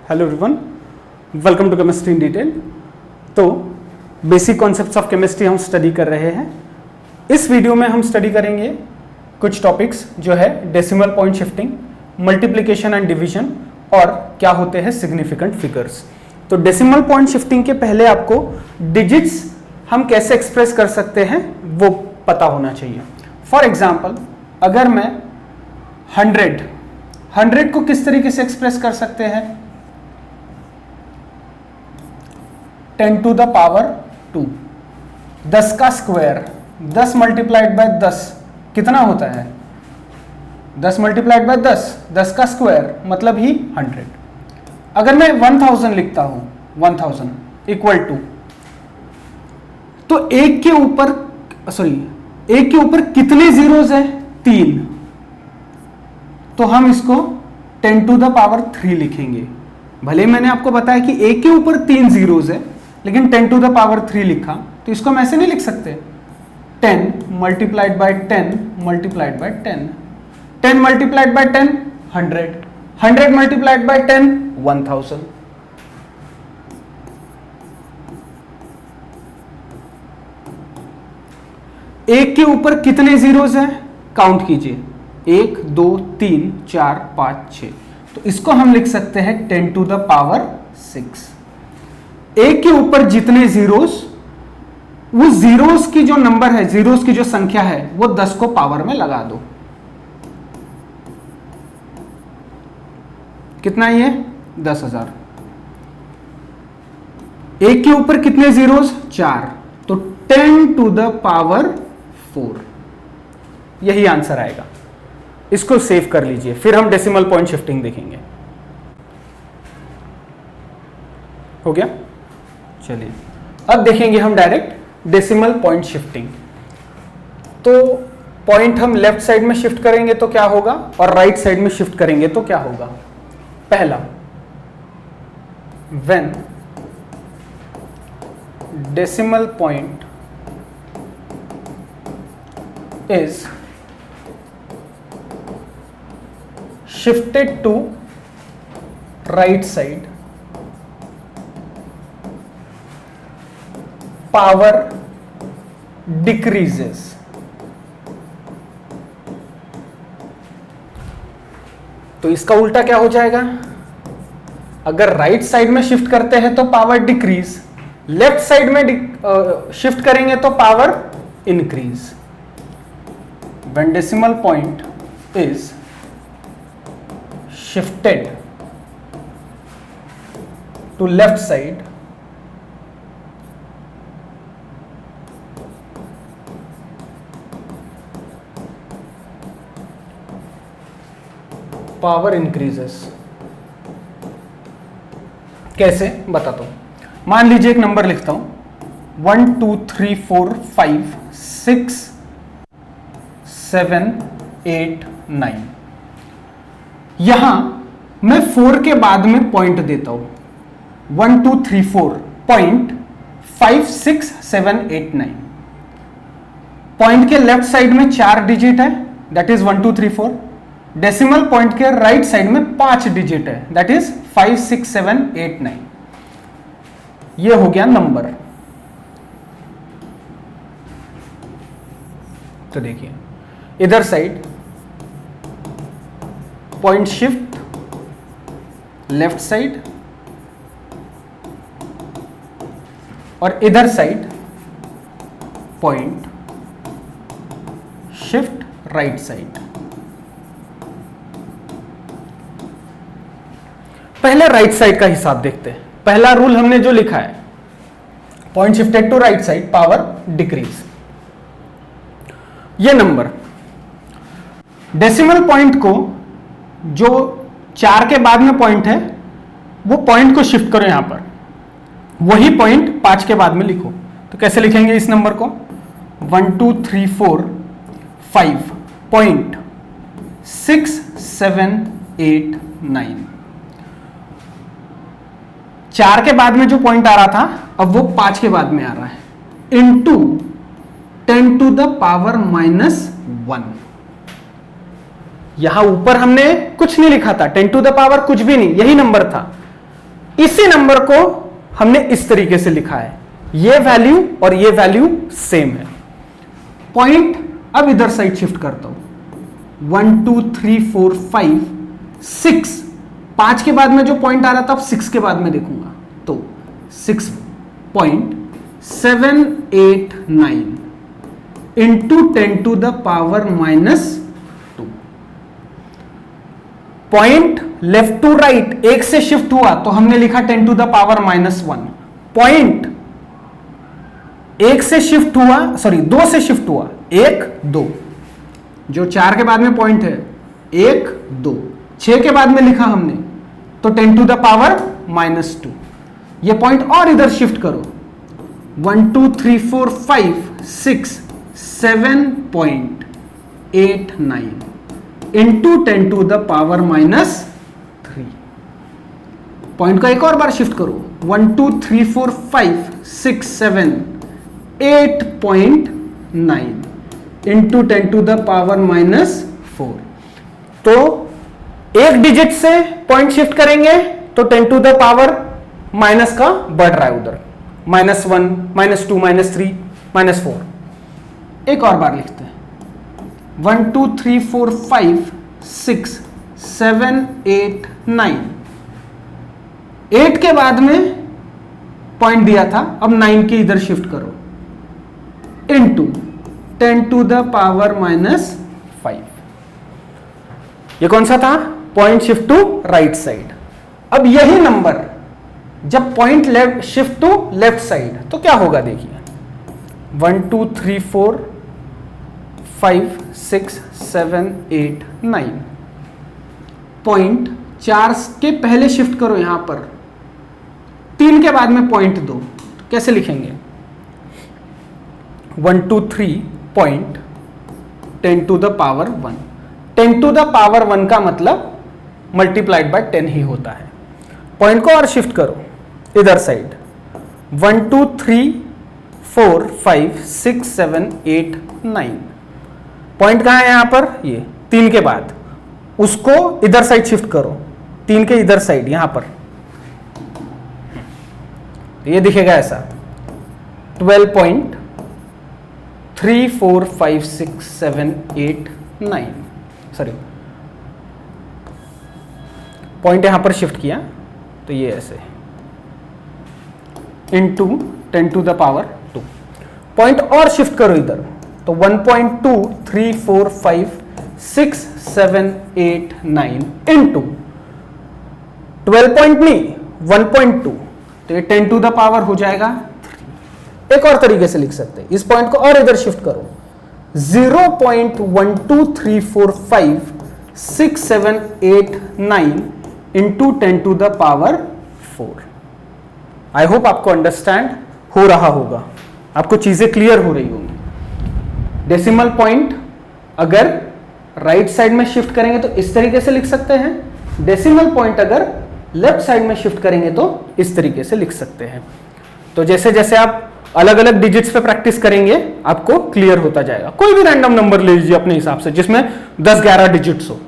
Hello everyone, welcome to chemistry in detail. तो basic concepts of chemistry हम study कर रहे हैं। इस वीडियो में हम स्टडी करेंगे कुछ टॉपिक्स जो है decimal point shifting, multiplication and division और क्या होते हैं सिग्निफिकेंट फिगर्स। तो डेसिमल पॉइंट शिफ्टिंग के पहले आपको डिजिट्स हम कैसे एक्सप्रेस कर सकते हैं वो पता होना चाहिए। फॉर एग्जाम्पल, अगर मैं 100 को किस तरीके से एक्सप्रेस कर सकते हैं? 10 to the power 2, 10 का स्क्वायर, 10 मल्टीप्लाइड बाय 10 कितना होता है? 10 मल्टीप्लाइड बाय 10, 10 का स्क्वायर मतलब ही 100। अगर मैं 1000 लिखता हूं, 1000 इक्वल टू, तो एक के ऊपर कितने जीरोस है? 3। तो हम इसको 10 to the power 3 लिखेंगे। भले मैंने आपको बताया कि एक के ऊपर 3 जीरोस है, लेकिन 10 to the power 3 लिखा, तो इसको हम ऐसे नहीं लिख सकते। 10 multiplied by 10 multiplied by 10, 10 multiplied by 10 100, 100 multiplied by 10 1000। एक के ऊपर कितने जीरोस हैं? काउंट कीजिए, 1 2 3 4 5 6। तो इसको हम लिख सकते हैं 10 to the power 6। एक के ऊपर जितने जीरोस, वो जीरोस की जो नंबर है, जीरोस की जो संख्या है, वो 10 को पावर में लगा दो। कितना ये? 10,000। एक के ऊपर कितने जीरोस? 4, तो 10 to the power 4। यही आंसर आएगा। इसको सेव कर लीजिए, फिर हम डेसिमल पॉइंट शिफ्टिंग देखेंगे। हो गया? चलिए अब देखेंगे हम डायरेक्ट डेसिमल पॉइंट शिफ्टिंग। तो पॉइंट हम लेफ्ट साइड में शिफ्ट करेंगे तो क्या होगा, और राइट साइड में शिफ्ट करेंगे तो क्या होगा? पहला, when decimal point is shifted to right side, power decreases. तो इसका उल्टा क्या हो जाएगा? अगर राइट साइड में शिफ्ट करते हैं तो पावर डिक्रीज, लेफ्ट साइड में शिफ्ट करेंगे तो power increase. When decimal point is shifted to left side, power increases. कैसे बताता हूं। मान लीजिए एक नंबर लिखता हूं 1 2 3 4 5 6 7 8 9। यहां मैं 4 के बाद में पॉइंट देता हूं 1 2 3 4 पॉइंट 5 6 7 8 9। पॉइंट के लेफ्ट साइड में 4 डिजिट है, दैट इज 1 2 3 4। डेसिमल पॉइंट के राइट साइड में 5 डिजिट है, दैट इज 5 6 7 8 9। ये हो गया नंबर। तो देखिए इधर side point shift left side, और इधर side point shift right side. पहले राइट साइड का हिसाब देखते हैं। पहला रूल हमने जो लिखा है, point shifted to right side, power decrease. ये नंबर डेसिमल पॉइंट को, जो 4 के बाद में पॉइंट है, वो पॉइंट को शिफ्ट करो यहां पर, वही पॉइंट 5 के बाद में लिखो। तो कैसे लिखेंगे इस नंबर को? 1 2 3 4 5 पॉइंट 6 7 8 9। 4 के बाद में जो पॉइंट आ रहा था, अब वो 5 के बाद में आ रहा है, इनटू 10 to the power -1। यहां ऊपर हमने कुछ नहीं लिखा था, 10 to the power कुछ भी नहीं, यही नंबर था। इसी नंबर को हमने इस तरीके से लिखा है, ये वैल्यू और ये वैल्यू सेम है। पॉइंट अब इधर साइड शिफ्ट करता हूं, 1 2 3 4 5 6, 5 के बाद में जो पॉइंट आ रहा था अब 6 के बाद में देखूंगा, तो 6.789 into 10 to the power -2। Point left to right एक से शिफ्ट हुआ तो हमने लिखा 10 टू द पावर -1। पॉइंट एक से शिफ्ट हुआ, सॉरी 2 से शिफ्ट हुआ, 1 2, जो 4 के बाद में पॉइंट है 1 2, 6 के बाद में लिखा हमने तो 10 टू द पावर -2। ये पॉइंट और इधर शिफ्ट करो, 1 2 3 4 5 6 7.89 into 10 to the power -3। Point को एक और बार शिफ्ट करो, 1 2 3 4 5 6 7 8.9 इंटू 10 टू द पावर -4। तो एक डिजिट से पॉइंट शिफ्ट करेंगे तो 10 टू द पावर माइनस का बढ़ रहा है उधर, -1 -2 -3 -4। एक और बार लिखते हैं, 1 2 3 4 5 6 7 8 9, 8 के बाद में पॉइंट दिया था, अब 9 के इधर शिफ्ट करो, इनटू 10 टू द पावर -5। ये कौन सा था? Point shift to right side. अब यही नंबर जब point left shift to left side तो क्या होगा देखिए, 1 2 3 4 5 6 7 8 9, पॉइंट 4 के पहले शिफ्ट करो यहां पर, 3 के बाद में पॉइंट 2, कैसे लिखेंगे? 1 2 3 point 10 to the power 1। 10 to the power 1 का मतलब मल्टीप्लाइड बाय 10 ही होता है। पॉइंट को और शिफ्ट करो इधर साइड, 1 2 3 4 5 6 7 8 9, पॉइंट कहां है यहां पर? ये 3 के बाद, उसको इधर साइड शिफ्ट करो, 3 के इधर साइड यहां पर, ये दिखेगा ऐसा 12.345678 सॉरी, पॉइंट यहां पर शिफ्ट किया तो ये ऐसे into 10 to the power 2। Point और शिफ्ट करो इधर तो 1.2 3 4 5 6 7 8 9 इनटू 12 पॉइंट नहीं 1.2, तो ये 10 टू द पावर हो जाएगा 3। एक और तरीके से लिख सकते हैं, इस पॉइंट को और इधर शिफ्ट करो, 0.12345 6 7 8 9 into 10 to the power 4। I hope आपको अंडरस्टैंड हो रहा होगा, आपको चीजें क्लियर हो रही होंगी। डेसिमल पॉइंट अगर राइट साइड में शिफ्ट करेंगे तो इस तरीके से लिख सकते हैं, डेसिमल पॉइंट अगर लेफ्ट साइड में शिफ्ट करेंगे तो इस तरीके से लिख सकते हैं। तो जैसे जैसे आप अलग अलग डिजिट्स पे प्रैक्टिस करेंगे आपको क्लियर होता जाएगा। कोई भी रैंडम नंबर ले लीजिए अपने हिसाब से जिसमें 10-11 डिजिट्स हो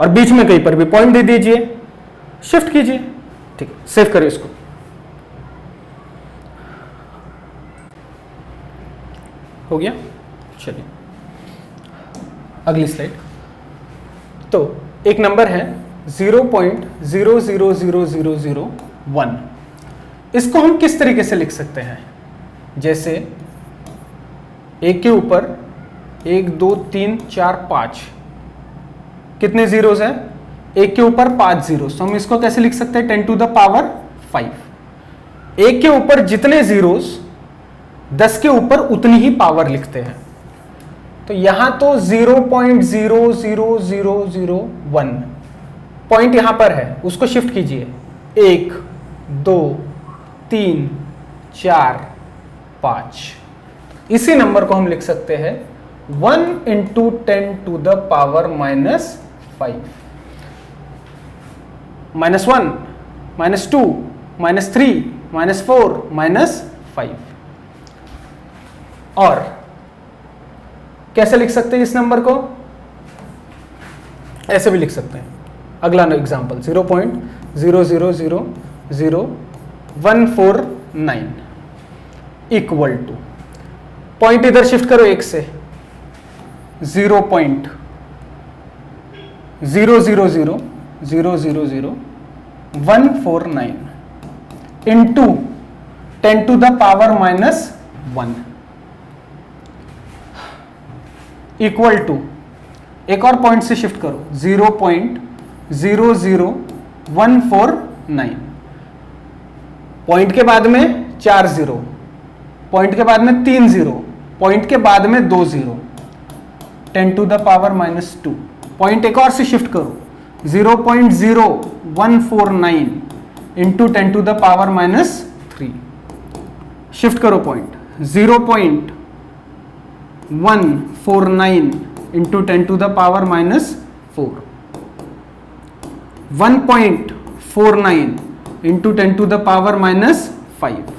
और बीच में कहीं पर भी पॉइंट दे दीजिए, शिफ्ट कीजिए, ठीक है, सेव करिए इसको। हो गया, चलिए अगली स्लाइड। तो एक नंबर है 0.000001, इसको हम किस तरीके से लिख सकते हैं? जैसे एक के ऊपर 1 2 3 4 5 कितने जीरोस हैं? एक के ऊपर 5 जीरोस, तो हम इसको कैसे लिख सकते हैं? 10 टू द पावर 5। एक के ऊपर जितने जीरोस 10 के ऊपर उतनी ही पावर लिखते हैं। तो यहां तो 0.00001 पॉइंट यहां पर है, उसको शिफ्ट कीजिए, 1 2 3 4 5। इसी नंबर को हम लिख सकते हैं 1 इंटू 10 टू द पावर -5, -1 -2 -3 -4 -5। और कैसे लिख सकते हैं इस नंबर को? ऐसे भी लिख सकते हैं। अगला एग्जांपल 0.0001 0.149 इक्वल टू, पॉइंट इधर शिफ्ट करो 1 से, 0.00000149 into 10 to the power minus 1 equal to, एक और पॉइंट से शिफ्ट करो, 0.00149, पॉइंट के बाद में 4 0, पॉइंट के बाद में 3 0, पॉइंट के बाद में 2 0, 10 to the power minus 2, point एक और से शिफ्ट करो, 0.0149 into 10 to the power minus 3, shift करो point, 0.149 into 10 to the power minus 4, 1.49 into 10 to the power minus 5,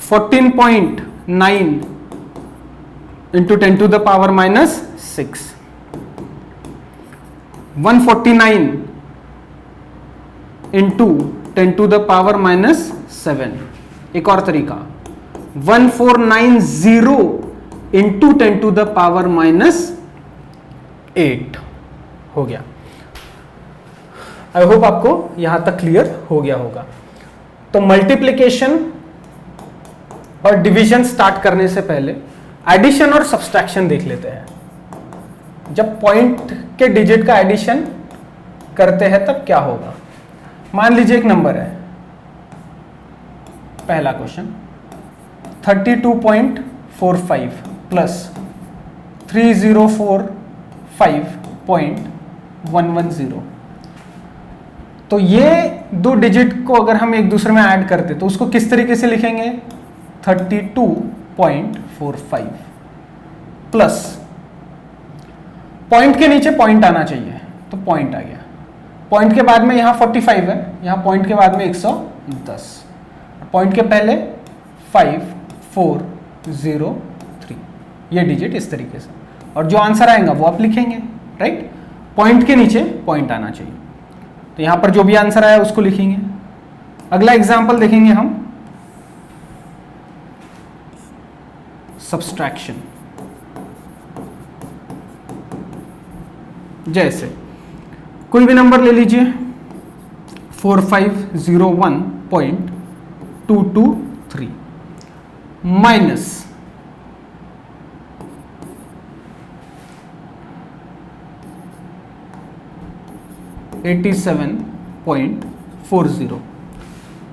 14.9 into 10 to the power minus 6, 149 into 10 to the power minus 7, एक और तरीका, 1490 into 10 to the power minus 8 हो गया। आई hope आपको यहां तक clear हो गया होगा। तो मल्टीप्लिकेशन और डिवीजन स्टार्ट करने से पहले एडिशन और सब्सट्रैक्शन देख लेते हैं। जब पॉइंट के डिजिट का एडिशन करते हैं तब क्या होगा। मान लीजिए एक नंबर है, पहला क्वेश्चन 32.45 प्लस 3045.110। तो ये दो डिजिट को अगर हम एक दूसरे में ऐड करते तो उसको किस तरीके से लिखेंगे, 32.45 प्लस पॉइंट के नीचे पॉइंट आना चाहिए, तो पॉइंट आ गया। पॉइंट के बाद में यहां 45 है, यहां पॉइंट के बाद में 110, पॉइंट के पहले 5403, ये डिजिट इस तरीके से, और जो आंसर आएगा वो आप लिखेंगे, राइट। पॉइंट के नीचे पॉइंट आना चाहिए, तो यहां पर जो भी आंसर आया उसको लिखेंगे। अगला एग्जांपल देखेंगे हम, सब्सट्रैक्शन। जैसे कोई भी नंबर ले लीजिए, 4501.223 माइनस 87.40।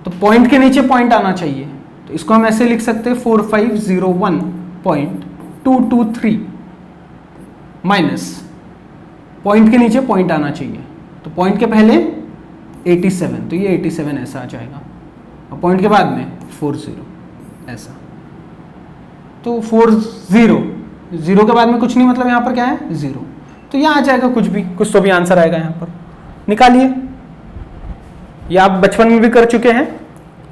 तो पॉइंट के नीचे पॉइंट आना चाहिए, तो इसको हम ऐसे लिख सकते हैं 4501.223 माइनस पॉइंट के नीचे पॉइंट आना चाहिए, तो पॉइंट के पहले 87, तो ये 87 ऐसा आ जाएगा, और पॉइंट के बाद में 40 ऐसा। तो 40 जीरो के बाद में कुछ नहीं, मतलब यहां पर क्या है 0, तो यहां आ जाएगा कुछ भी, कुछ तो भी आंसर आएगा यहां पर, निकालिए। ये आप बचपन में भी कर चुके हैं,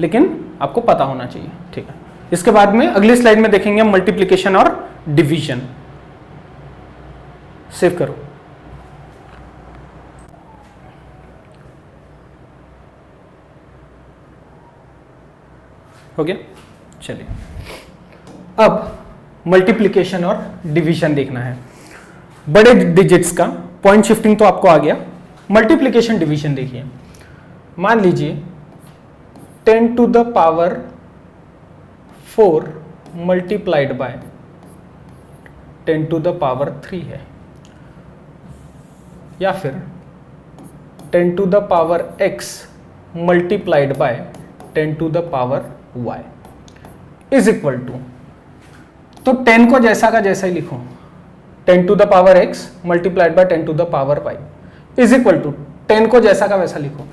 लेकिन आपको पता होना चाहिए, ठीक है। इसके बाद में अगली स्लाइड में देखेंगे हम मल्टीप्लिकेशन और डिवीजन। सेव करो। हो गया, चलिए अब मल्टीप्लिकेशन और डिवीजन देखना है। बड़े डिजिट्स का पॉइंट शिफ्टिंग तो आपको आ गया, मल्टीप्लिकेशन डिवीजन देखिए। मान लीजिए 10 to the power 4 multiplied by 10 to the power 3 है, या फिर 10 to the power x multiplied by 10 to the power y is equal to, तो 10 को जैसा का जैसा ही लिखो, 10 to the power x multiplied by 10 to the power y is equal to 10 को जैसा का वैसा लिखो,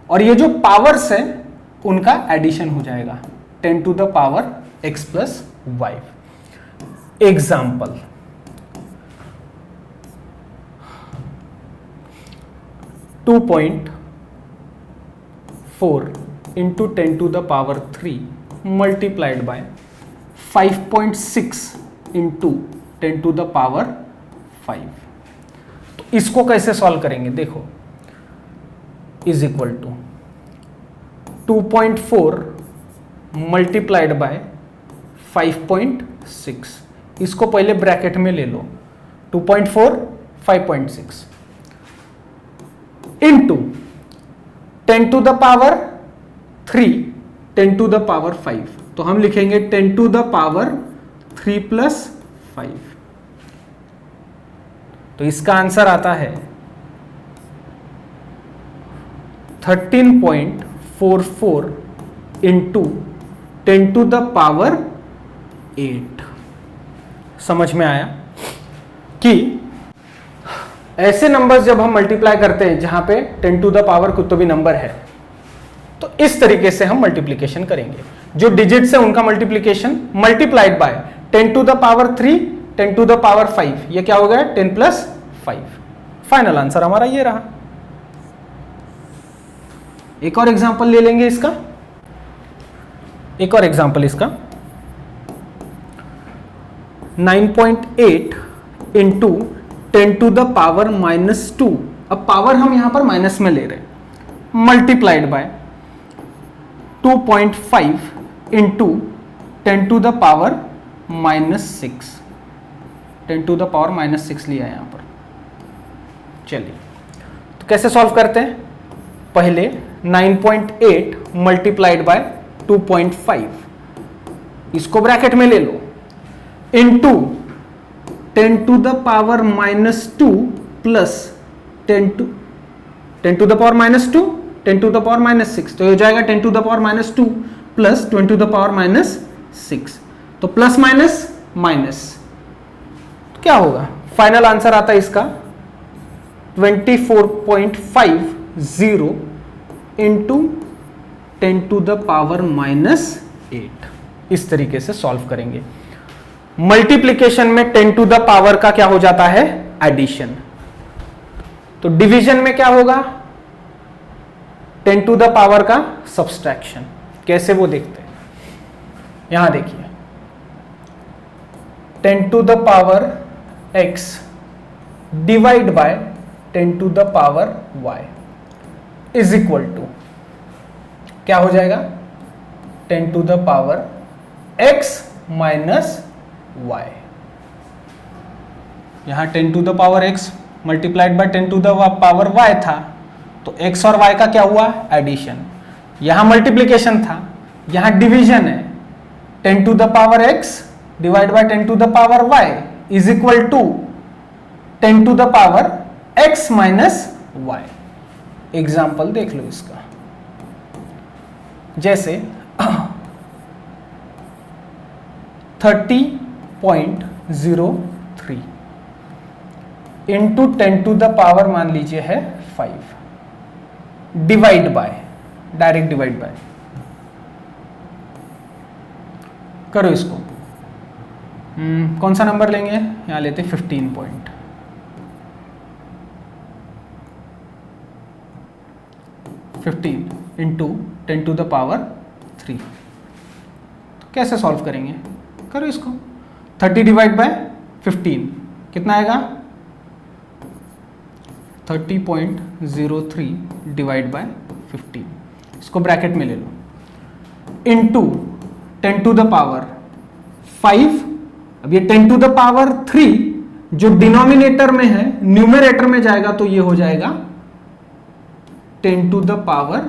और ये जो पावर्स है उनका एडिशन हो जाएगा, 10 to the power x plus y। Example, two 2.4 into 10 to the power 3 multiplied by 5.6 into 10 to the power 5। तो इसको कैसे सॉल्व करेंगे, देखो, is equal to 2.4 multiplied by 5.6, इसको पहले ब्रैकेट में ले लो, 2.4 5.6 into 10 to the power 3 10 to the power 5, तो हम लिखेंगे 10 टू द पावर 3 प्लस 5, तो इसका आंसर आता है 13.44 इंटू 10 टू द पावर 8। समझ में आया कि ऐसे नंबर्स जब हम मल्टीप्लाई करते हैं जहां पे 10 टू द पावर कुछ तो भी नंबर है, तो इस तरीके से हम मल्टीप्लिकेशन करेंगे। जो डिजिट्स है उनका multiplication multiplied by 10 to the power 3 10 to the power 5, ये क्या हो गया 10 प्लस 5। फाइनल आंसर हमारा ये रहा। एक और एग्जांपल ले लेंगे इसका, एक और एग्जांपल इसका 9.8 इंटू 10 टू द पावर -2, अब पावर हम यहां पर माइनस में ले रहे हैं, multiplied by 2.5 into 10 to the power -6, 10 to the power -6 लिया यहां पर। चलिए तो कैसे सॉल्व करते हैं, पहले 9.8 मल्टीप्लाइड बाय 2.5, इसको ब्रैकेट में ले लो, into 10 to the power -2 plus 10 to the power -2 10 to the power -6, तो ये हो जाएगा 10 to the power -2 plus 20 to the power -6, तो प्लस माइनस माइनस, तो क्या होगा फाइनल आंसर आता है इसका 24.50 इंटू 10 टू द पावर -8। इस तरीके से सॉल्व करेंगे। मल्टीप्लिकेशन में 10 टू द पावर का क्या हो जाता है एडिशन, तो डिवीजन में क्या होगा 10 टू द पावर का सब्सट्रैक्शन। कैसे वो देखते हैं, यहां देखिए 10 to the power x divide by 10 to the power y is equal to क्या हो जाएगा 10 to the power x minus y। यहां 10 to the power x multiplied by 10 to the power y था, तो x और y का क्या हुआ एडिशन। यहां मल्टीप्लिकेशन था, यहां डिवीजन है, 10 to the power x divide by 10 to the power y is equal to 10 to the power x minus y। Example देख लो इसका, जैसे 30.03 इंटू 10 टू द पावर मान लीजिए है 5 divide by, direct divide by करो इसको। कौन सा नंबर लेंगे, यहां लेते 15 point, 15 into 10 to the power 3, तो कैसे सॉल्व करेंगे, करो इसको। 30 डिवाइड बाय 15 कितना आएगा 30.03 डिवाइड बाय 15, इसको ब्रैकेट में ले लो, इंटू 10 टू द पावर 5। अब ये 10 टू द पावर 3 जो डिनोमिनेटर में है न्यूमरेटर में जाएगा, तो ये हो जाएगा 10 टू द पावर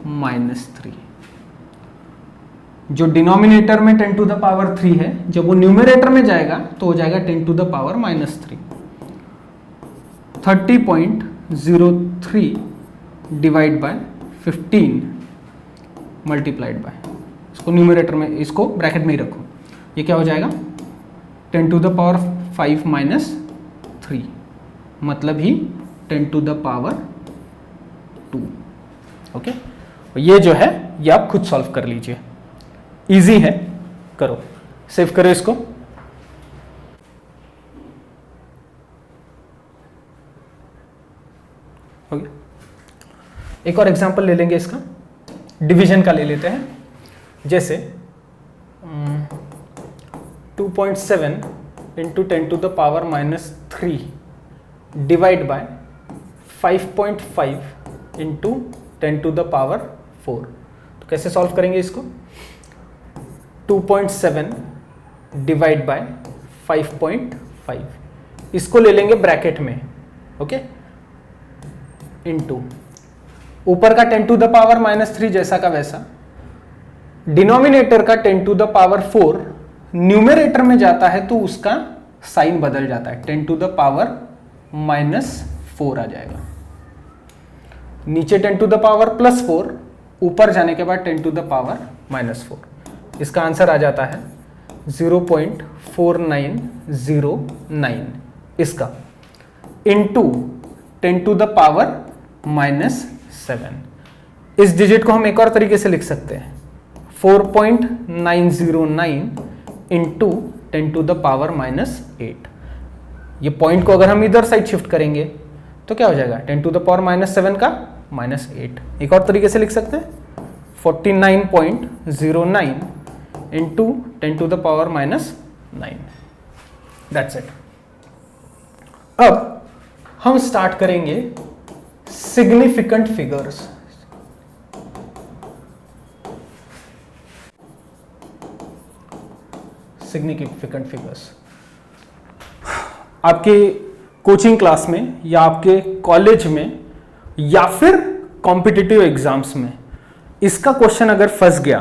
-3। जो डिनोमिनेटर में 10 टू द पावर 3 है, जब वो न्यूमरेटर में जाएगा तो हो जाएगा 10 to the power -3। 30.03 divide by 15 multiplied by, इसको न्यूमरेटर में, इसको ब्रैकेट में ही रखो, ये क्या हो जाएगा 10 टू द पावर 5 माइनस 3, मतलब ही 10 टू द पावर 2। ओके, ये जो है ये आप खुद सॉल्व कर लीजिए, इजी है, करो, सेव करो इसको। हो गया। एक और एग्जांपल ले लेंगे इसका, डिवीजन का ले लेते हैं, जैसे 2.7 into 10 to the power -3 divide by 5.5 into 10 to the power 4, तो कैसे सॉल्व करेंगे इसको? 2.7 डिवाइड बाय 5.5, इसको ले लेंगे ब्रैकेट में, ओके, इनटू ऊपर का 10 टू द पावर -3 जैसा का वैसा, डिनोमिनेटर का 10 टू द पावर 4 न्यूमरेटर में जाता है तो उसका साइन बदल जाता है, 10 टू द पावर -4 आ जाएगा। नीचे 10 टू द पावर +4, ऊपर जाने के बाद 10 टू द पावर -4। इसका आंसर आ जाता है 0.4909 इसका, इनटू 10 टू द पावर -7। इस डिजिट को हम एक और तरीके से लिख सकते हैं, 4.909 इंटू 10 टू द पावर -8। ये पॉइंट को अगर हम इधर साइड शिफ्ट करेंगे तो क्या हो जाएगा? 10 टू द पावर -7 का -8। एक और तरीके से लिख सकते हैं, 49.09 into 10 to the power -9। That's it. अब हम स्टार्ट करेंगे सिग्निफिकेंट फिगर्स। सिग्निफिकेंट फिगर्स आपके कोचिंग क्लास में या आपके कॉलेज में या फिर कॉम्पिटिटिव एग्जाम्स में इसका क्वेश्चन अगर फंस गया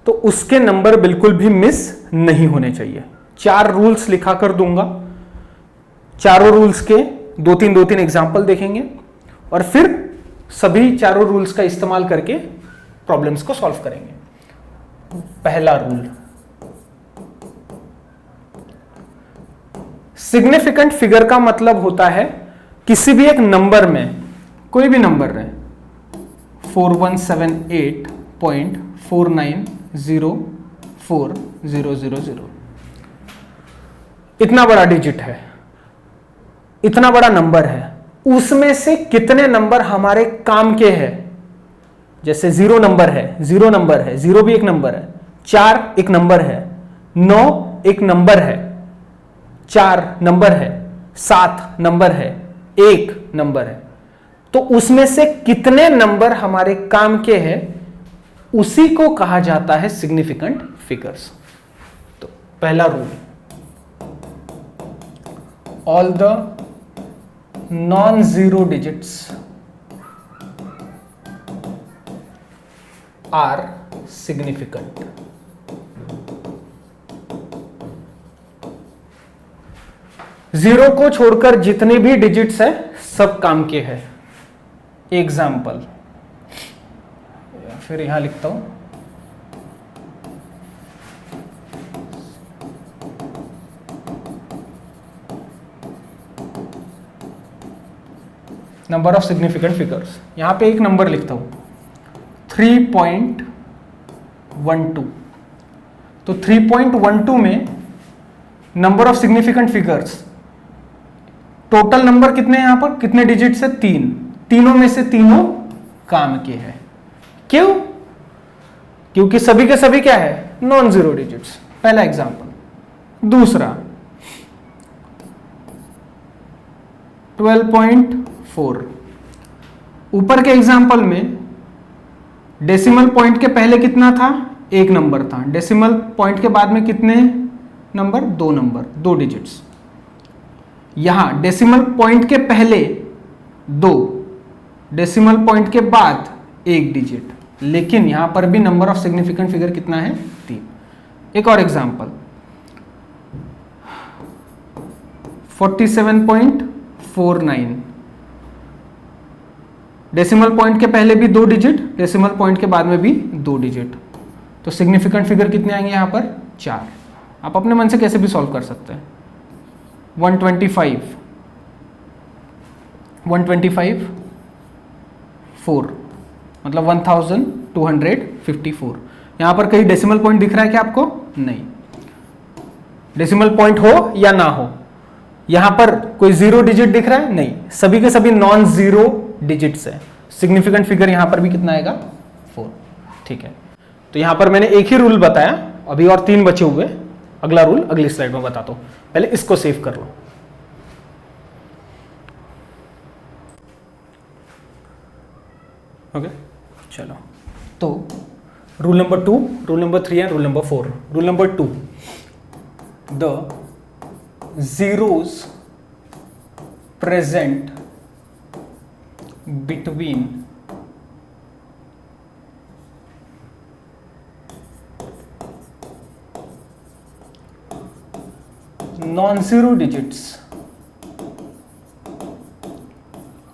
तो उसके नंबर बिल्कुल भी मिस नहीं होने चाहिए। 4 रूल्स लिखा कर दूंगा, चारों रूल्स के 2-3 एग्जाम्पल देखेंगे और फिर सभी चारों रूल्स का इस्तेमाल करके प्रॉब्लम्स को सॉल्व करेंगे। पहला रूल, सिग्निफिकेंट फिगर का मतलब होता है किसी भी एक नंबर में, कोई भी नंबर रहे, 4178.49040000, इतना बड़ा डिजिट है, इतना बड़ा नंबर है, उसमें से कितने नंबर हमारे काम के हैं? जैसे 0 नंबर है, 0 नंबर है, 0 भी एक नंबर है, 4 एक नंबर है, 9 एक नंबर है, 4 नंबर है, 7 नंबर है, 1 नंबर है, तो उसमें से कितने नंबर हमारे काम के हैं, उसी को कहा जाता है सिग्निफिकेंट फिगर्स। तो पहला rule, all the non-zero digits are significant. Zero को छोड़कर जितने भी डिजिट्स है सब काम के हैं। एग्जाम्पल, फिर यहां लिखता हूं, नंबर ऑफ सिग्निफिकेंट फिगर्स। यहां पे एक नंबर लिखता हूं 3.12। तो 3.12 में number of significant figures, total number कितने हैं? यहां पर कितने डिजिट्स है? 3। तीनों में से तीनों काम के हैं। क्यों? क्योंकि सभी के सभी क्या है? Non zero digits. पहला एग्जांपल। दूसरा 12.4। ऊपर के एग्जांपल में डेसिमल पॉइंट के पहले कितना था? 1 नंबर था। डेसिमल पॉइंट के बाद में कितने नंबर? 2 number, 2 digits. यहां डेसिमल पॉइंट के पहले 2, डेसिमल पॉइंट के बाद 1 डिजिट, लेकिन यहां पर भी नंबर ऑफ सिग्निफिकेंट फिगर कितना है? 3। एक और एग्जांपल 47.49। डेसिमल पॉइंट के पहले भी 2 डिजिट, डेसिमल पॉइंट के बाद में भी 2 डिजिट, तो सिग्निफिकेंट फिगर कितने आएंगे यहां पर? 4। आप अपने मन से कैसे भी सॉल्व कर सकते हैं। 125, 4 मतलब 1254। यहां पर कहीं डेसिमल पॉइंट दिख रहा है क्या आपको? नहीं। डेसिमल पॉइंट हो या ना हो, यहां पर कोई 0 डिजिट दिख रहा है? नहीं। सभी के सभी नॉन जीरो डिजिट्स है। सिग्निफिकेंट फिगर यहां पर भी कितना आएगा? 4। ठीक है, तो यहां पर मैंने एक ही रूल बताया, अभी और 3 बचे हुए। अगला रूल अगली स्लाइड में बताता हूं, पहले इसको सेव कर लो। ओके, चलो तो rule number 2, rule number 3 and rule number 4. Rule number 2, the zeros present between non-zero digits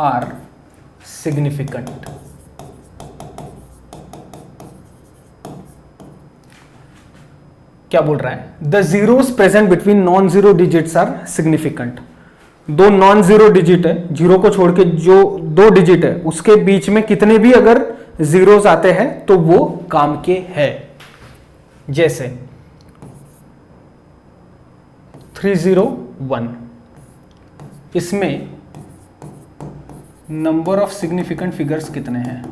are significant. क्या बोल रहा है? The zeros present between non zero digits are significant. दो नॉन जीरो डिजिट है, zero को छोड़ के जो दो डिजिट है उसके बीच में कितने भी अगर जीरोस आते हैं तो वो काम के है. जैसे 301, इसमें नंबर ऑफ सिग्निफिकेंट फिगर्स कितने हैं?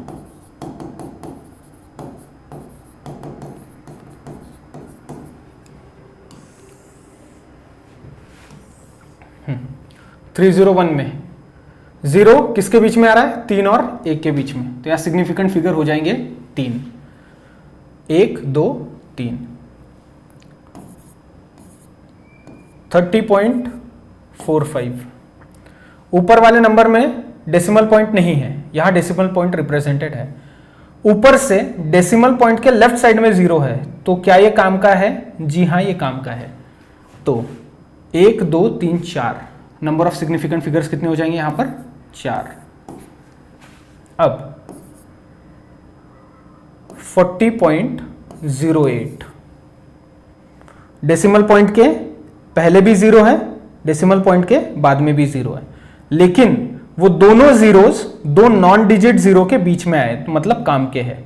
301 में जीरो किसके बीच में आ रहा है? 3 और 1 के बीच में. तो यहां सिग्निफिकेंट फिगर हो जाएंगे 3. 1 2 3. 30.45. ऊपर वाले नंबर में डेसिमल पॉइंट नहीं है, यहां डेसिमल पॉइंट रिप्रेजेंटेड है. ऊपर से डेसिमल पॉइंट के लेफ्ट साइड में जीरो है, तो क्या ये काम का है? जी हां, ये काम का है. तो 1 2 3 4 नंबर ऑफ सिग्निफिकेंट फिगर्स कितने हो जाएंगे यहां पर? 4. अब 40.08, डेसिमल पॉइंट के पहले भी जीरो है, डेसिमल पॉइंट के बाद में भी जीरो है, लेकिन वो दोनों जीरोस दो नॉन डिजिट जीरो के बीच में आए, तो मतलब काम के है.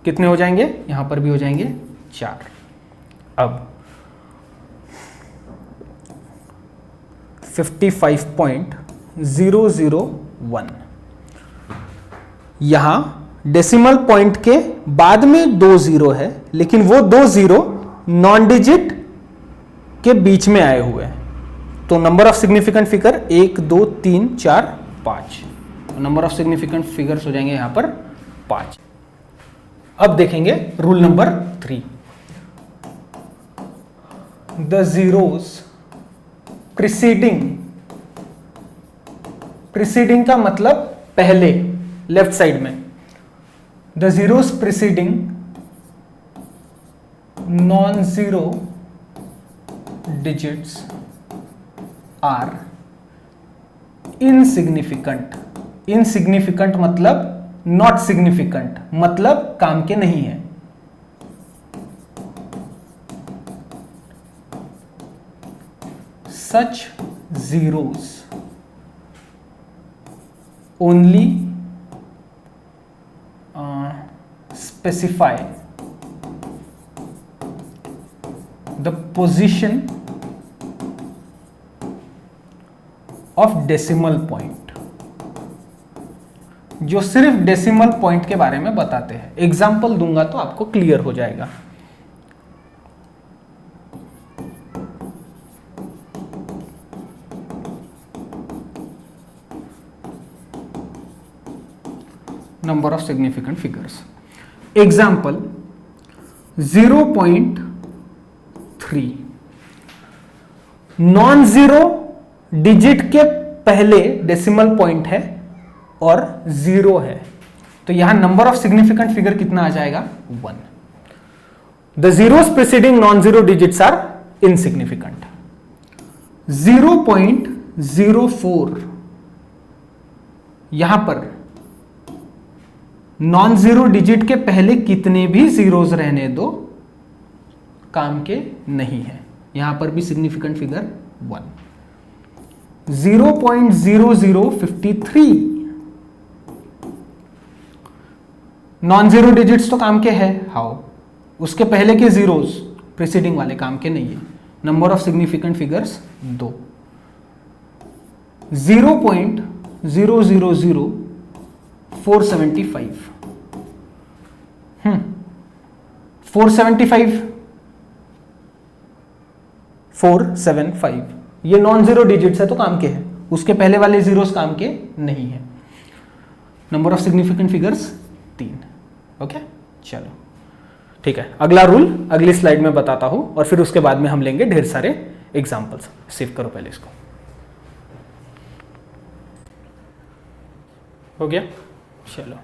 कितने हो जाएंगे? यहां पर भी हो जाएंगे 4. अब 55.001, यहां डेसिमल पॉइंट के बाद में 2 जीरो है, लेकिन वो 2 जीरो नॉन डिजिट के बीच में आए हुए हैं. तो number of significant figure 1 2 3 4 5. Number of significant figures हो जाएंगे यहां पर 5. अब देखेंगे rule number 3. The zeros preceding का मतलब पहले, लेफ्ट साइड में. The zeros preceding non zero digits are insignificant. Insignificant मतलब नॉट सिग्निफिकेंट, मतलब काम के नहीं है. Such zeros only specify the position of decimal point. जो सिर्फ डेसिमल पॉइंट के बारे में बताते हैं. एग्जाम्पल दूंगा तो आपको क्लियर हो जाएगा. Number of significant figures. Example 0.3. Non zero digit के पहले डेसिमल पॉइंट है और जीरो है, तो यहां नंबर ऑफ सिग्निफिकेंट फिगर कितना आ जाएगा? 1. The zeros preceding non zero digits are insignificant. 0.04, यहां पर नॉन जीरो डिजिट के पहले कितने भी जीरोस रहने दो, काम के नहीं है. यहां पर भी significant figure 1. 0.0053, non zero digits तो काम के है. हाउ? उसके पहले के जीरोस प्रीसीडिंग वाले काम के नहीं है. Number of significant figures 2. 0.000475. 475 ये नॉन जीरो डिजिट्स है तो काम के है, उसके पहले वाले जीरोस काम के नहीं है. Number of significant figures 3। Okay, चलो ठीक है। अगला रूल अगली स्लाइड में बताता हूं और फिर उसके बाद में हम लेंगे ढेर सारे एग्जाम्पल्स। सेव करो पहले इसको। हो गया, चलो।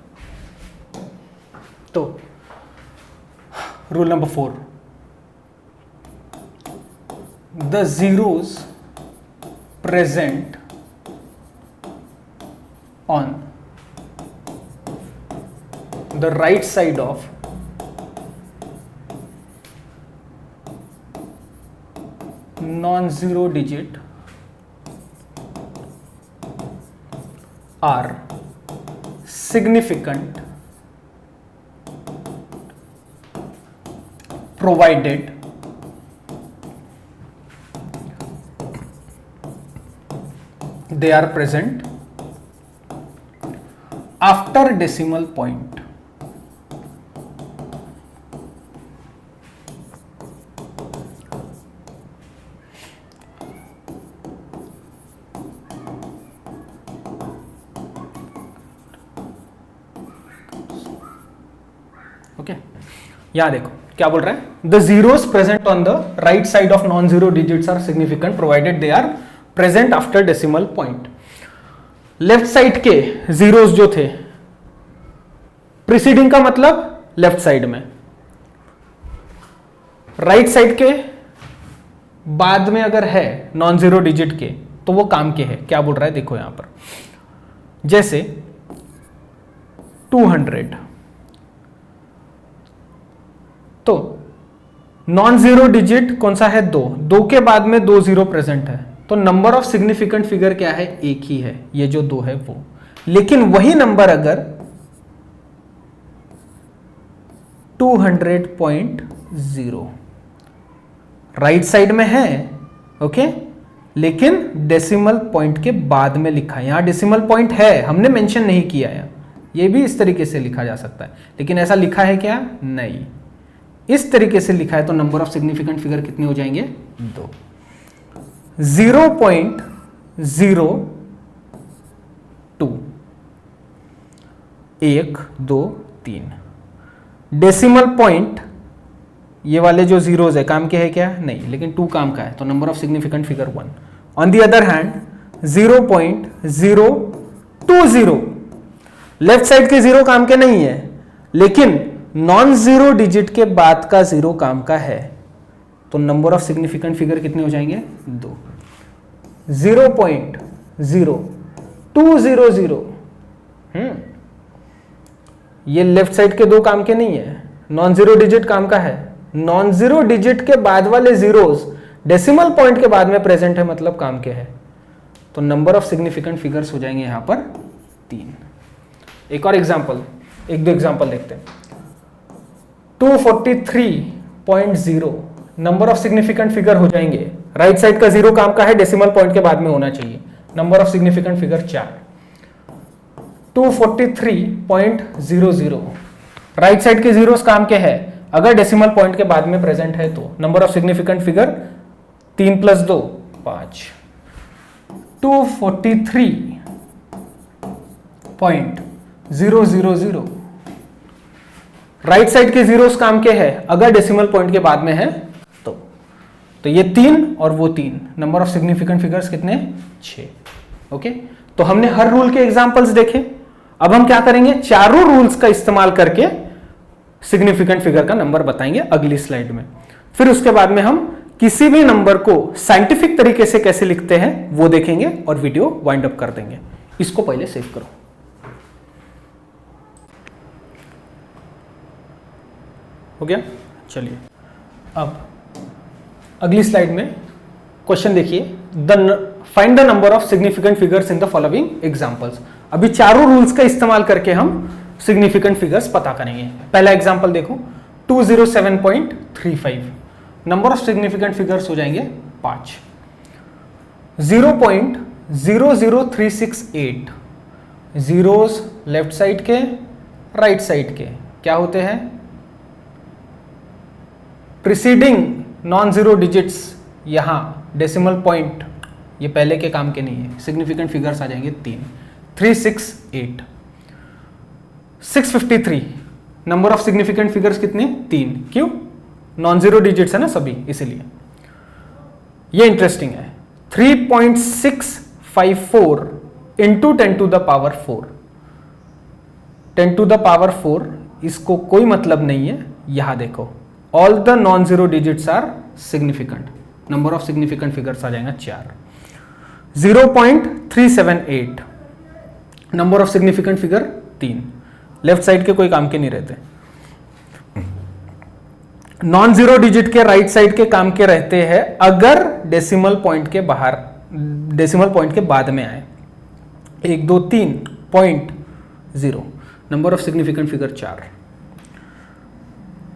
तो rule number 4, the zeros present on the right side of non-zero digit are significant provided they are present after decimal point. Okay, यहां देखो क्या बोल रहा है, the zeros present on the right side of non zero digits are significant provided they are present after decimal point. Left side के zeros जो थे, preceding का मतलब लेफ्ट साइड में, राइट साइड के बाद में अगर है नॉन जीरो डिजिट के तो वो काम के है। क्या बोल रहा है देखो यहां पर, जैसे 200 तो नॉन जीरो डिजिट कौन सा है, 2 के बाद में 2 जीरो प्रेजेंट है, तो नंबर ऑफ सिग्निफिकेंट फिगर क्या है, एक ही है, ये जो 2 है वो। लेकिन वही नंबर अगर 200.0 राइट साइड में है, ओके, लेकिन डेसिमल पॉइंट के बाद में लिखा है। यहां डेसिमल पॉइंट है, हमने मेंशन नहीं किया है। ये भी इस तरीके से लिखा जा सकता है, लेकिन ऐसा लिखा है क्या, नहीं। इस तरीके से लिखा है तो नंबर ऑफ सिग्निफिकेंट फिगर कितने हो जाएंगे, 2। 0.02 1 2 3। डेसिमल पॉइंट ये वाले जो जीरोज है काम के है क्या, नहीं, लेकिन 2 काम का है तो number of significant figure 1। On the other hand 0.020 left side के जीरो काम के नहीं है, लेकिन नॉन जीरो डिजिट के बाद का जीरो काम का है, तो नंबर ऑफ सिग्निफिकेंट फिगर कितने हो जाएंगे, 2। 0.0200 ये लेफ्ट साइड के 2 काम के नहीं है, नॉन जीरो डिजिट काम का है। नॉन जीरो डिजिट के बाद वाले जीरोस डेसिमल पॉइंट के बाद में प्रेजेंट है, मतलब काम के है, तो नंबर ऑफ सिग्निफिकेंट फिगर्स हो जाएंगे यहां पर 3। एक और एग्जांपल, 1-2 एग्जांपल देखते हैं। 243.0 नंबर ऑफ सिग्निफिकेंट फिगर हो जाएंगे, राइट साइड का 0 काम का है, डेसिमल पॉइंट के बाद में होना चाहिए, number of significant figure 4। 243.00 right side के जीरोस काम के है, अगर डेसिमल पॉइंट के बाद में प्रेजेंट है तो number of significant figure 3 + 2 5। 243.000 right side के जीरोस काम के है, अगर डेसिमल पॉइंट के बाद में है तो ये 3 और वो 3, नंबर ऑफ सिग्निफिकेंट फिगर्स कितने, 6। ओके, तो हमने हर रूल के एग्जांपल्स देखे। अब हम क्या करेंगे, चारों रूल्स का इस्तेमाल करके सिग्निफिकेंट फिगर का नंबर बताएंगे अगली स्लाइड में। फिर उसके बाद में हम किसी भी नंबर को साइंटिफिक तरीके से कैसे लिखते हैं वो देखेंगे और वीडियो वाइंड अप कर देंगे। इसको पहले सेव करो। हो गया, चलिए अब अगली स्लाइड में क्वेश्चन देखिए, find the number of significant figures in the following examples. अभी चारों रूल्स का इस्तेमाल करके हम सिग्निफिकेंट फिगर्स पता करेंगे। पहला एग्जांपल देखो, 207.35 नंबर ऑफ सिग्निफिकेंट फिगर्स हो जाएंगे 5। 0.00368 जीरोस लेफ्ट साइड के, राइट साइड के क्या होते हैं, प्रीसीडिंग नॉन जीरो डिजिट्स, यहां डेसिमल पॉइंट ये पहले के काम के नहीं है, सिग्निफिकेंट फिगर्स आ जाएंगे 3। 368 653। नंबर ऑफ सिग्निफिकेंट फिगर्स कितने? 3। क्यों? नॉन जीरो डिजिट्स है ना सभी, इसीलिए। ये इंटरेस्टिंग है। 3.654 into 10 to the power 4। 10 to the power 4, इसको कोई मतलब नहीं है। यहां देखो, all the non zero digits are significant. Number of significant figures आ जाएगा 4। 0.378 number of significant figure 3। Left side के कोई काम के नहीं रहते। नॉन जीरो डिजिट के राइट साइड के काम के रहते हैं अगर डेसिमल पॉइंट के बाहर, डेसिमल पॉइंट के बाद में आए। 1 2 3.0 number of significant figure 4।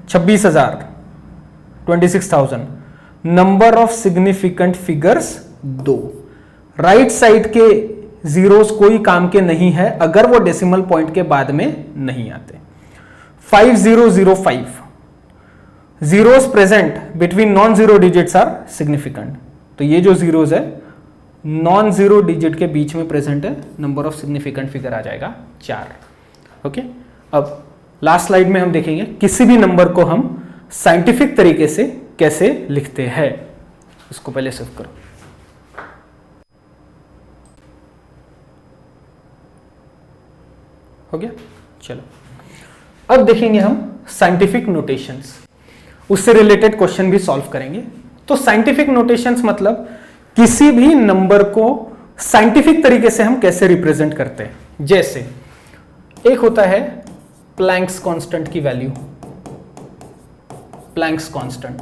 26,000 26,000 number of significant figures 2। Right side के जीरोस कोई काम के नहीं है अगर वो डेसिमल पॉइंट के बाद में नहीं आते। 5005 zeros present between non zero digits are significant. तो ये जो जीरोस है नॉन जीरो डिजिट के बीच में प्रेजेंट है, नंबर ऑफ सिग्निफिकेंट फिगर आ जाएगा 4। ओके, अब लास्ट स्लाइड में हम देखेंगे किसी भी नंबर को हम साइंटिफिक तरीके से कैसे लिखते हैं। इसको पहले सेव करो। हो गया? चलो, अब देखेंगे हम साइंटिफिक नोटेशंस, उससे रिलेटेड क्वेश्चन भी सॉल्व करेंगे। तो साइंटिफिक नोटेशंस मतलब किसी भी नंबर को साइंटिफिक तरीके से हम कैसे रिप्रेजेंट करते हैं। जैसे एक होता है प्लैंक्स कांस्टेंट की वैल्यू। प्लैंक्स कांस्टेंट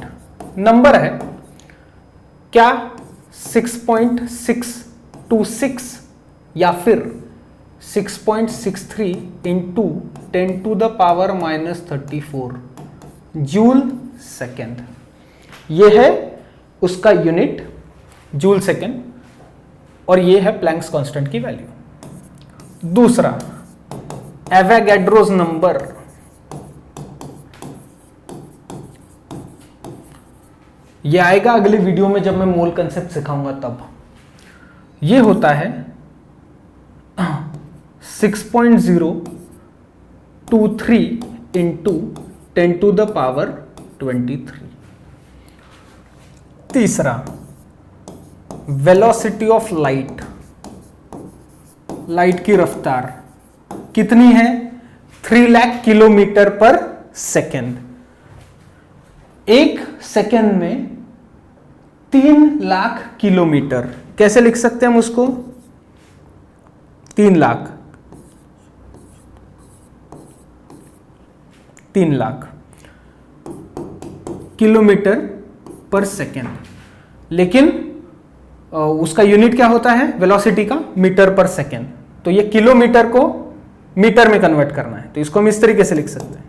नंबर है क्या? 6.626 या फिर 6.63 into 10 to the power -34 joule second. यह है उसका यूनिट, जूल सेकेंड, और यह है प्लैंक्स कांस्टेंट की वैल्यू। दूसरा एवोगैड्रोस नंबर। यह आएगा अगले वीडियो में जब मैं मोल कंसेप्ट सिखाऊंगा तब। यह होता है 6.023 इंटू 10 टू द पावर 23। तीसरा वेलोसिटी ऑफ लाइट। लाइट की रफ्तार कितनी है? 3 लाख किलोमीटर पर सेकेंड। एक सेकेंड में 3 लाख किलोमीटर। कैसे लिख सकते हैं हम उसको? 3 लाख 3 लाख किलोमीटर पर सेकेंड। लेकिन उसका यूनिट क्या होता है वेलोसिटी का? मीटर पर सेकेंड। तो ये किलोमीटर को मीटर में कन्वर्ट करना है, तो इसको हम इस तरीके से लिख सकते हैं।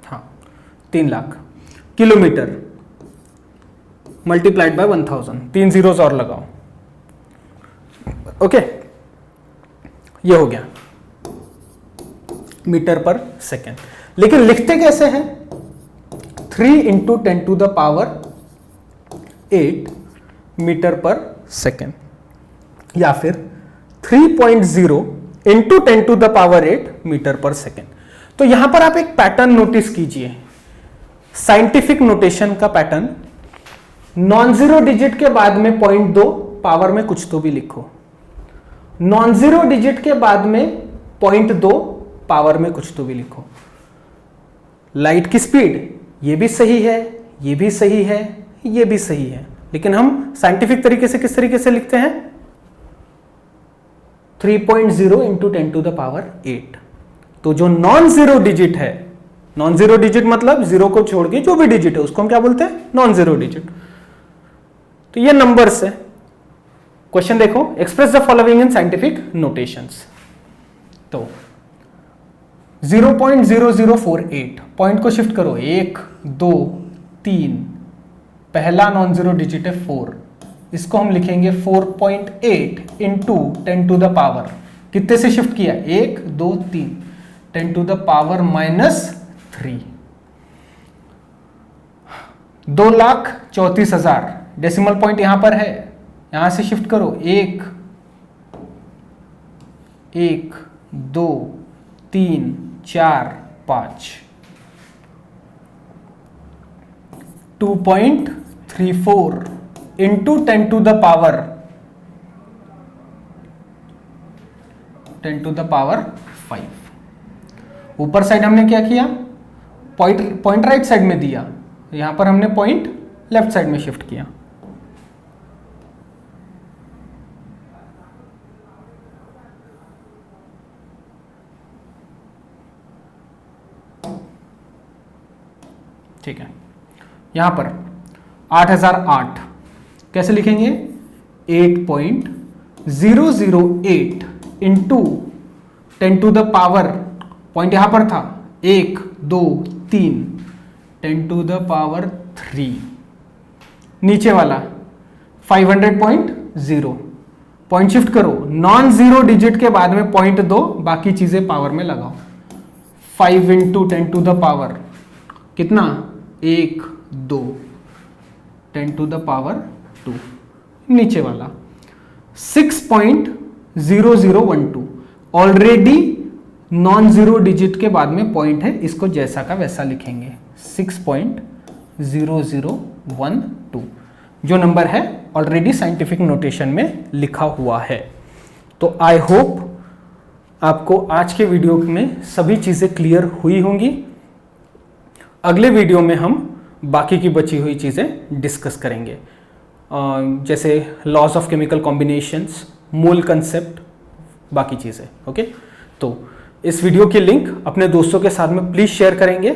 हाँ, 3 lakh kilometre multiplied by 1000। 3 zeros और लगाओ। ओके, ये हो गया मीटर पर सेकेंड। लेकिन लिखते कैसे हैं? 3 into 10 to the power 8 metre पर सेकेंड, या फिर 3.0 into 10 to the power 8 metre पर सेकेंड। तो यहां पर आप एक पैटर्न नोटिस कीजिए, साइंटिफिक नोटेशन का पैटर्न। नॉन जीरो डिजिट के बाद में 0.2 पावर में कुछ तो भी लिखो। नॉन जीरो डिजिट के बाद में 0.2 पावर में कुछ तो भी लिखो। लाइट की स्पीड, ये भी सही है, ये भी सही है, ये भी सही है। लेकिन हम साइंटिफिक तरीके से किस तरीके से लिखते हैं? 3.0 इंटू 10 टू द पावर 8। तो जो नॉन जीरो डिजिट है, नॉन जीरो डिजिट मतलब जीरो को छोड़ के जो भी डिजिट है उसको हम क्या बोलते हैं? Non zero digit. तो ये नंबर्स है। क्वेश्चन देखो, express the following in scientific notations. तो 0.0048 पॉइंट को शिफ्ट करो, 1 2 3, पहला नॉन जीरो डिजिट है 4, इसको हम लिखेंगे 4.8 इंटू 10 टू द पावर, कितने से शिफ्ट किया? 1 2 3, 10 to the power -3। 2,34,000 decimal point यहां पर है, यहां से शिफ्ट करो, 1 1 2 3 4 5, 2.34 इंटू 10 टू द पावर 5। ऊपर साइड हमने क्या किया, पॉइंट राइट साइड में दिया, यहां पर हमने पॉइंट लेफ्ट साइड में शिफ्ट किया। ठीक है, यहां पर 8008 कैसे लिखेंगे, 8.008 into 10 to the power, point यहां पर था 1 2 3, 10 टू द पावर 3। नीचे वाला 500.0, पॉइंट शिफ्ट करो, नॉन जीरो डिजिट के बाद में पॉइंट दो, बाकी चीजें पावर में लगाओ। 5 इंटू 10 टू द पावर कितना, 1 2, 10 टू द पावर 2। नीचे वाला 6.0012, ऑलरेडी नॉन जीरो डिजिट के बाद में पॉइंट है, इसको जैसा का वैसा लिखेंगे, 6.0012 जो नंबर है ऑलरेडी साइंटिफिक नोटेशन में लिखा हुआ है। तो आई होप आपको आज के वीडियो में सभी चीजें क्लियर हुई होंगी। अगले वीडियो में हम बाकी की बची हुई चीजें डिस्कस करेंगे, जैसे laws of chemical combinations, mole concept, बाकी चीजें। ओके, तो इस वीडियो की लिंक अपने दोस्तों के साथ में प्लीज शेयर करेंगे,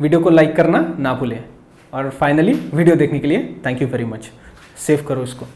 वीडियो को लाइक करना ना भूलें, और फाइनली वीडियो देखने के लिए thank you very much. Save करो इसको।